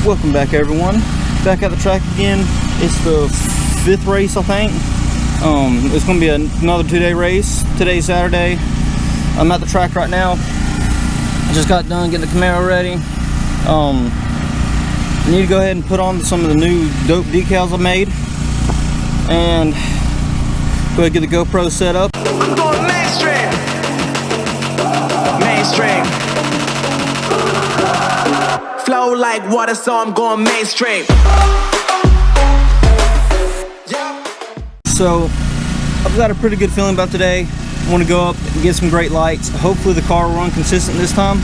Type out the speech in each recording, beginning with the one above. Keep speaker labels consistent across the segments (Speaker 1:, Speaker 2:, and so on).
Speaker 1: Welcome back, everyone. Back at the track again. It's the 5th race, I think. It's going to be another 2-day race. Today's Saturday. I'm at the track right now. I just got done getting the Camaro ready. I need to go ahead and put on some of the new dope decals I made, and go ahead and get the GoPro set up.
Speaker 2: I'm going mainstream. Mainstream. Flow like water, so I'm going mainstream.
Speaker 1: So I've got a pretty good feeling about today. I want to go up and get some great lights. Hopefully the car will run consistent this time.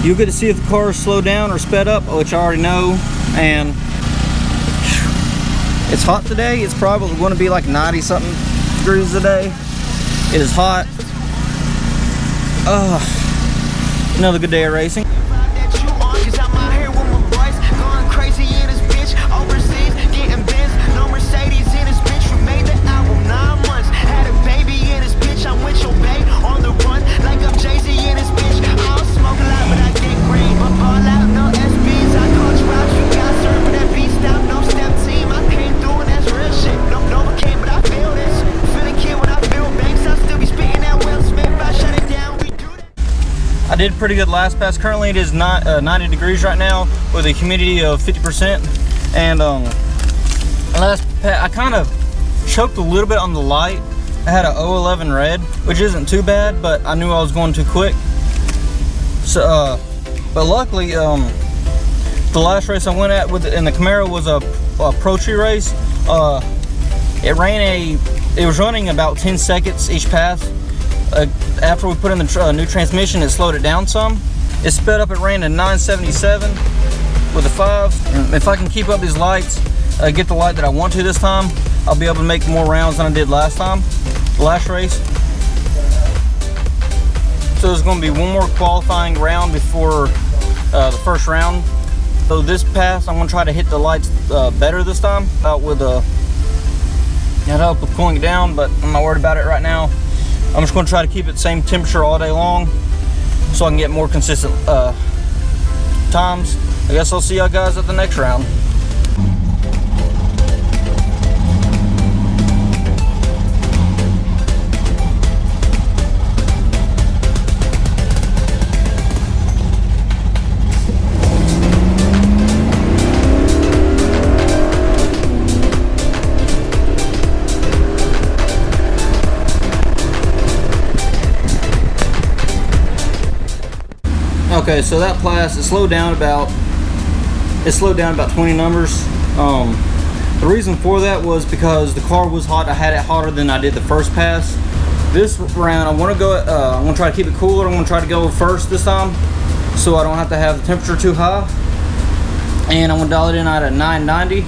Speaker 1: You'll get to see if the car is slowed down or sped up, which I already know. And it's hot today. It's probably going to be like 90 something degrees today. It is hot. Another good day of racing. I did pretty good last pass. Currently it is 90 degrees right now with a humidity of 50%. And last pass, I kind of choked a little bit on the light. I had a 011 red, which isn't too bad, but I knew I was going too quick. So, but luckily, the last race I went at in the Camaro was a pro tree race. It was running about 10 seconds each pass. After we put in the new transmission, it slowed it down some. It sped up, it ran to 977 with a 5. If I can keep up these lights, get the light that I want to this time, I'll be able to make more rounds than I did last time, the last race. So there's going to be one more qualifying round before the first round. So this pass, I'm going to try to hit the lights better this time. With that help with cooling it down, but I'm not worried about it right now. I'm just going to try to keep it same temperature all day long so I can get more consistent times. I guess I'll see y'all guys at the next round. Okay, so that class, it slowed down about 20 numbers. The reason for that was because the car was hot. I had it hotter than I did the first pass. This round, I want to go. I'm going to try to keep it cooler. I'm going to try to go first this time, so I don't have to have the temperature too high. And I'm going to dial it in at a 990.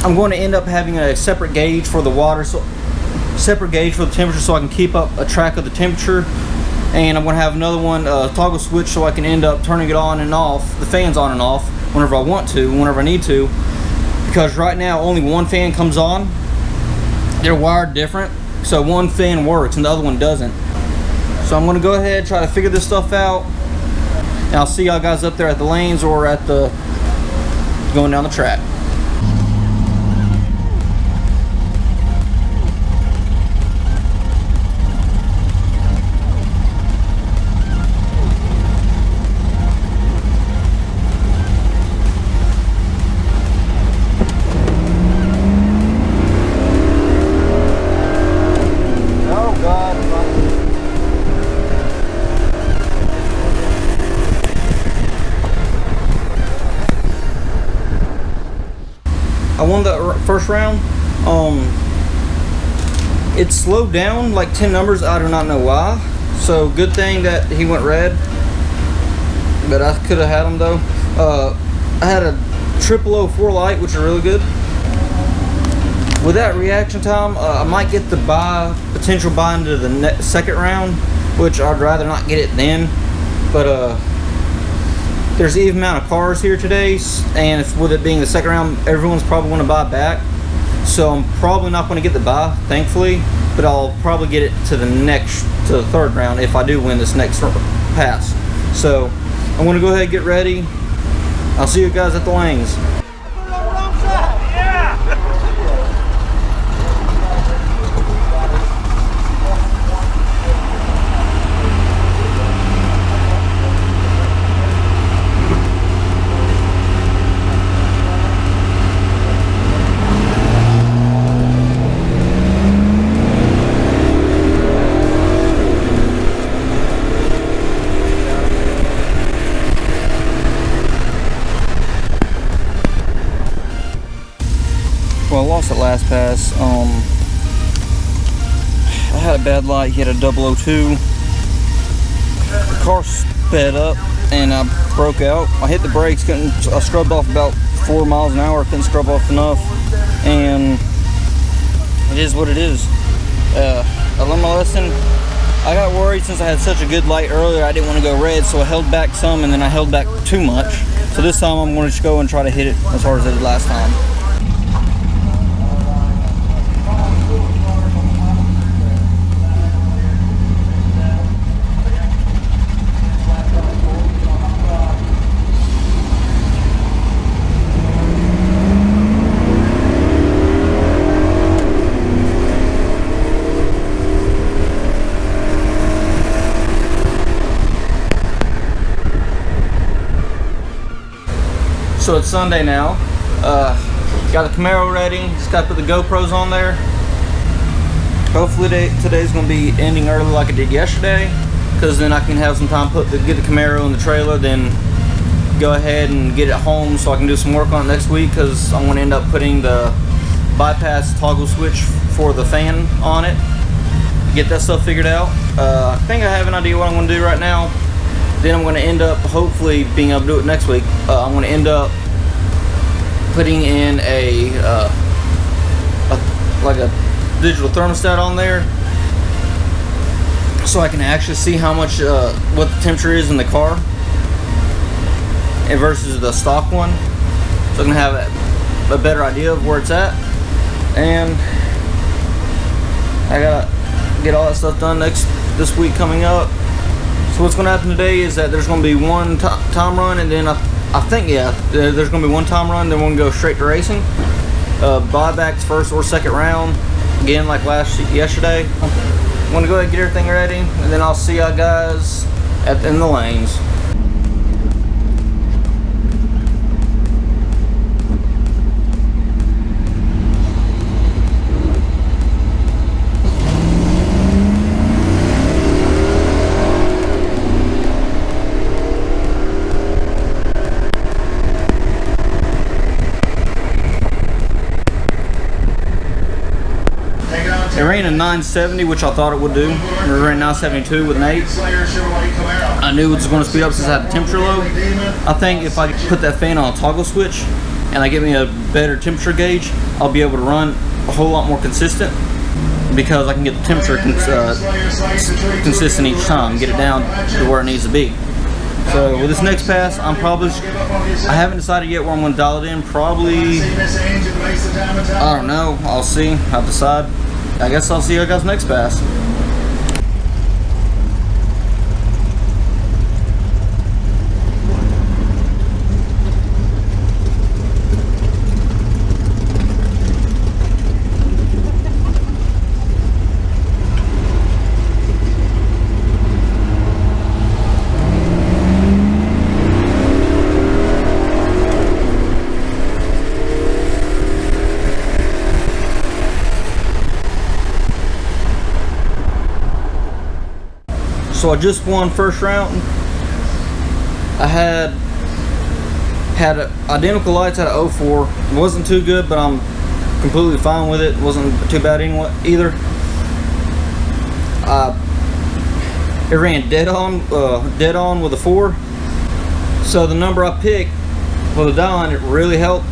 Speaker 1: I'm going to end up having a separate gauge for the water, separate gauge for the temperature, so I can keep up a track of the temperature. And I'm going to have another one toggle switch so I can end up turning it on and off, the fans on and off, whenever I want to, whenever I need to. Because right now only one fan comes on. They're wired different, so one fan works and the other one doesn't. So I'm going to go ahead and try to figure this stuff out. And I'll see y'all guys up there at the lanes or at the going down the track. I won the first round. It slowed down like 10 numbers. I do not know why. So good thing that he went red. But I could have had him though. I had a 0004 light, which is really good. With that reaction time, I might get the potential buy into the second round, which I'd rather not get it then. But there's an even amount of cars here today, and with it being the second round, everyone's probably going to buy back. So I'm probably not going to get the buy, thankfully, but I'll probably get it to the third round if I do win this next pass. So I'm gonna go ahead and get ready. I'll see you guys at the lanes. Well, I lost at last pass. I had a bad light, hit a 002. The car sped up and I broke out. I hit the brakes, I scrubbed off about 4 miles an hour, couldn't scrub off enough, and it is what it is. I learned my lesson. I got worried since I had such a good light earlier, I didn't want to go red, so I held back some and then I held back too much. So this time I'm going to just go and try to hit it as hard as I did last time. So it's Sunday now. Got the Camaro ready. Just got to put the GoPros on there. Hopefully today's going to be ending early like I did yesterday, because then I can have some time get the Camaro in the trailer, then go ahead and get it home so I can do some work on it next week, because I'm going to end up putting the bypass toggle switch for the fan on it. Get that stuff figured out. I think I have an idea what I'm going to do right now. Then I'm going to end up hopefully being able to do it next week. I'm going to end up putting in like a digital thermostat on there, so I can actually see how much what the temperature is in the car versus the stock one. So I can have a better idea of where it's at, and I gotta get all that stuff done this week coming up. So what's going to happen today is that there's going to be one time run, and then I think, yeah, there's going to be one time run, then we're going to go straight to racing. Buybacks first or second round, again like yesterday. I'm going to go ahead and get everything ready, and then I'll see y'all guys in the lanes. It ran a 970, which I thought it would do. It ran 972 with Nate. I knew it was going to speed up since I had the temperature low. I think if I put that fan on a toggle switch and I get me a better temperature gauge, I'll be able to run a whole lot more consistent, because I can get the temperature consistent each time, get it down to where it needs to be. So with this next pass, I haven't decided yet where I'm going to dial it in. Probably, I don't know. I'll see. I'll decide. I guess I'll see you guys next pass. So I just won first round. I had identical lights at a 04. It wasn't too good, but I'm completely fine with it. It wasn't too bad either. It ran dead on with a 4. So the number I picked for the dial, it really helped.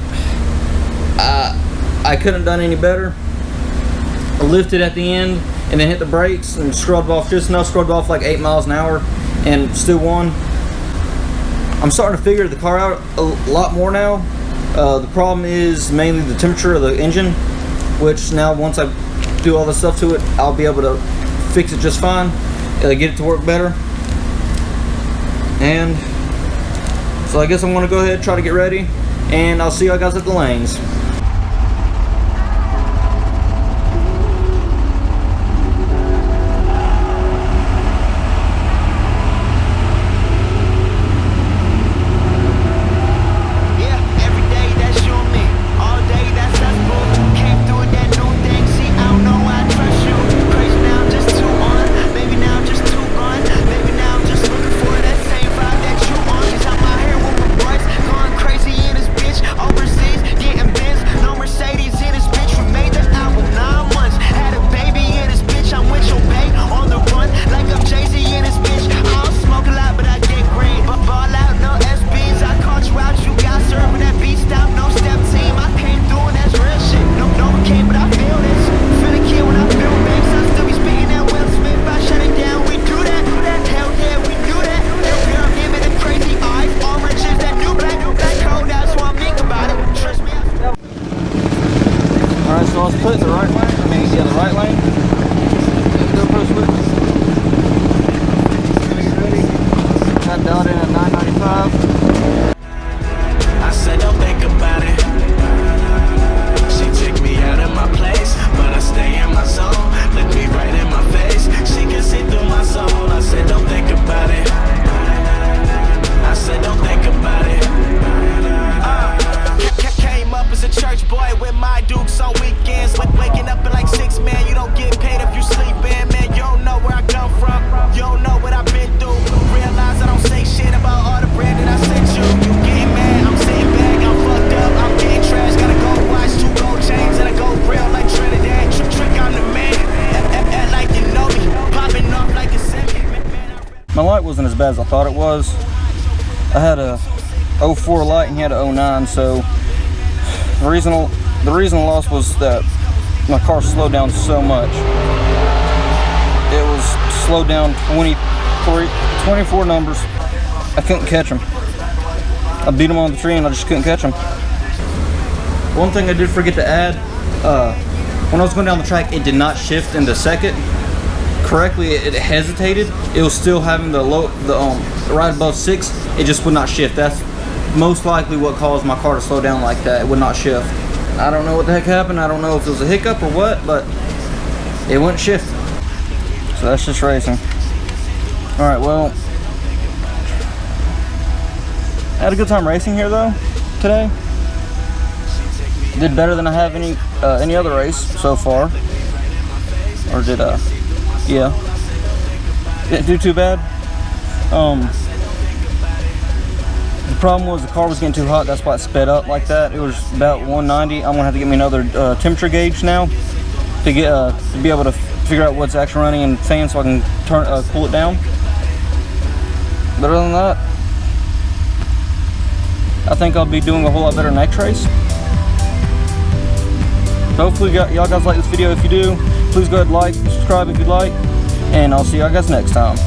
Speaker 1: I couldn't have done any better. I lifted at the end and then hit the brakes and scrubbed off just enough, scrubbed off like 8 miles an hour, and still won. I'm starting to figure the car out a lot more now. The problem is mainly the temperature of the engine, which now once I do all the stuff to it, I'll be able to fix it just fine, get it to work better. And So I guess I'm gonna go ahead and try to get ready, and I'll see y'all guys at the lanes. Alright, so I was put in the right lane. I mean, yeah, the right lane. GoPro switch. Gonna get ready. Got dialed in at 995.
Speaker 2: I said don't think about it. She took me out of my place, but I stay in my zone. Look me right in my face, she can see through my soul. I said don't think about it. I said don't think about it. Came up as a church boy with my dukes on weekends. Waking up at like 6, man, you don't get paid if you sleepin'. Man, you don't know where I come from, you don't know what I've been through. Realize I don't say shit about all the bread that I sent you. You getting mad, I'm sitting back, I'm fucked up, I'm getting trash. Gotta go watch 2 gold chains and I go real like Trinidad. Trick, I'm the man, act like you know me, popping off like a semi.
Speaker 1: My light wasn't as bad as I thought it was. I had a 04 light and he had a 09, so the reason I lost was that my car slowed down so much. It was slowed down 24 numbers. I couldn't catch them. I beat them on the tree and I just couldn't catch them. One thing I did forget to add, when I was going down the track, it did not shift into second correctly. It hesitated. It was still having the right above 6. It just would not shift. That's most likely what caused my car to slow down like that. It would not shift. I don't know what the heck happened. I don't know if it was a hiccup or what, but it wouldn't shift. So that's just racing. All right, well, I had a good time racing here though today. Did better than I have any other race so far. Or did yeah. Didn't do too bad. The problem was the car was getting too hot. That's why it sped up like that. It was about 190. I'm gonna have to get me another temperature gauge now to get to be able to figure out what's actually running in fan, so I can cool it down. But other than that, I think I'll be doing a whole lot better next race. Hopefully y'all guys like this video. If you do, please go ahead and like, subscribe if you'd like, and I'll see y'all guys next time.